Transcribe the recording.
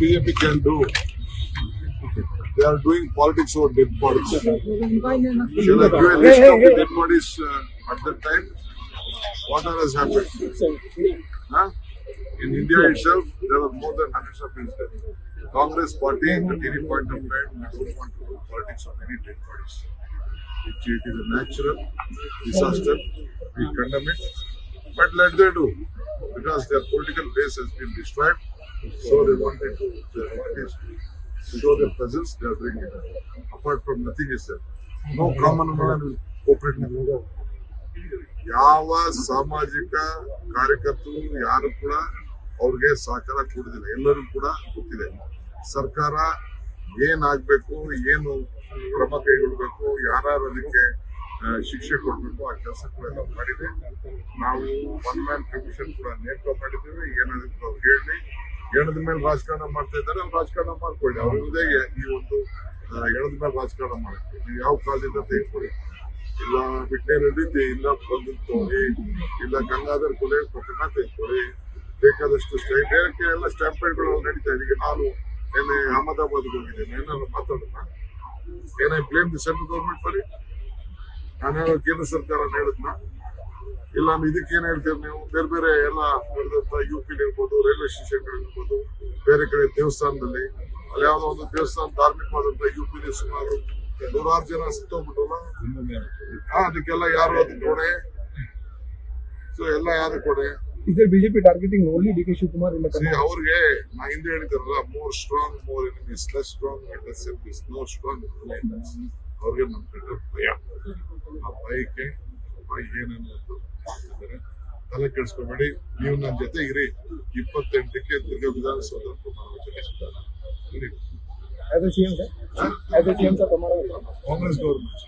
BJP can do? They are doing politics over dead bodies. Shall I give a list of the dead bodies at that time? What has happened? Huh? In India itself, there were more than hundreds of incidents. Congress party at any point of time, we don't want to do politics on any dead bodies. It is a natural disaster. We condemn it. But let them do. Because their political base has been destroyed. So they wanted to show their presence. They are doing it. Apart from nothing is there. No common man will cooperate with them. ಯಾವ ಸಾಮಾಜಿಕ ಕಾರ್ಯಕರ್ತರು ಯಾರು ಕೂಡ ಅವ್ರಿಗೆ ಸಹಕಾರ ಕೊಡುದಿಲ್ಲ. ಎಲ್ಲರೂ ಕೂಡ ಗೊತ್ತಿದೆ ಸರ್ಕಾರ ಏನಾಗಬೇಕು, ಏನು ಕ್ರಮ ಕೈಗೊಳ್ಳಬೇಕು, ಯಾರು ಅದಕ್ಕೆ ಶಿಕ್ಷೆ ಕೊಡಬೇಕು, ಆ ಕೆಲಸಗಳೆಲ್ಲ ಮಾಡಿದೆ. ನಾವು ಒನ್ ಮ್ಯಾನ್ ಕಮಿಷನ್ ಕೂಡ ನೇಮಕ ಮಾಡಿದ್ದೇವೆ. ಏನಾದ್ರು ಅವ್ರು ಎಣದ ಮೇಲೆ ರಾಜಕಾರಣ ಮಾಡ್ತಾ ಇದ್ದಾರೆ, ಅವ್ರು ರಾಜಕಾರಣ ಮಾಡ್ಕೊಳ್ಳಿ. ಅವ್ರದೇ ಈ ಒಂದು ಎಣದ ಮೇಲೆ ರಾಜಕಾರಣ ಮಾಡುತ್ತೆ. ನೀವು ಯಾವ ಕಾಲದಿಂದ ತೆಗೆದುಕೊಳ್ಳಿ, ಇಲ್ಲ ಬಿಟ್ಟೇನಲ್ಲಿದ್ದೆ, ಇಲ್ಲ ಬಂದಿದ್ದು ತೋರಿ, ಇಲ್ಲ ಗಂಗಾಧರ್ ಕೊಲೆ ಪ್ರಕರಣ ತೆಗೆದುಕೊಳ್ಳಿ, ಬೇಕಾದಷ್ಟು ಬೇರೆ ಎಲ್ಲ ಸ್ಟ್ಯಾಂಪೇಡ್ಗಳು ನಡೀತಾ ಇದೆ. ಈಗ ನಾನು ಏನೇ ಅಹಮದಾಬಾದ್ಗೆ ಹೋಗಿದ್ದೇನೆ, ಏನಾದ್ರು ಮಾತಾಡೋಣ, ಏನೇ blame the central government for it? ನಾನೇನೋ ಕೇಂದ್ರ ಸರ್ಕಾರ ಹೇಳಿದ್ನ? ಇಲ್ಲ ಇದಕ್ಕೇನು ಹೇಳ್ತೀರಿ ನೀವು? ಬೇರೆ ಬೇರೆ ಎಲ್ಲ ನಡೆದಂತ UP ಇರ್ಬೋದು, ರೈಲ್ವೆ ಸ್ಟೇಷನ್ ಇರ್ಬೋದು, ಬೇರೆ ಕಡೆ ದೇವಸ್ಥಾನದಲ್ಲಿ, ಅಲ್ಲಿ ಯಾವುದೋ ಒಂದು ದೇವಸ್ಥಾನ ಧಾರ್ಮಿಕವಾದಂತ UP ಸುಮಾರು 100 ಜನ ಸತ್ತೋಗ್ಬಿಟ್ಟಲ್ಲ. ಅದಕ್ಕೆಲ್ಲ ಯಾರು ಅದಕ್ಕೆ ಕೊಡೆ? ಸೊ ಎಲ್ಲ ಯಾರು ಕೊಡೆ? BJP targeting only DK Shivakumar in the country. ಅವ್ರಿಗೆ ನಾ ಹಿಂದೆ ಹೇಳಿದಾರಲ್ಲ, more strong more enemies, less strong and less enemies, no strong alliance. ಅವ್ರಿಗೆ ನಮ್ಮ ಕಂಡ್ರೆ ಭಯ. ಆ ಭಯಕ್ಕೆ ಏನೇನು ತಲೆ ಕೆಡಿಸ್ಕೋಬೇಡಿ. ನೀವು ನನ್ನ ಜೊತೆ ಇರಿ. 28ಕ್ಕೆ ತಿರ್ಗಾ Vidhana Soudha As a CM, sir? As a CM, sir, tomorrow. Congress government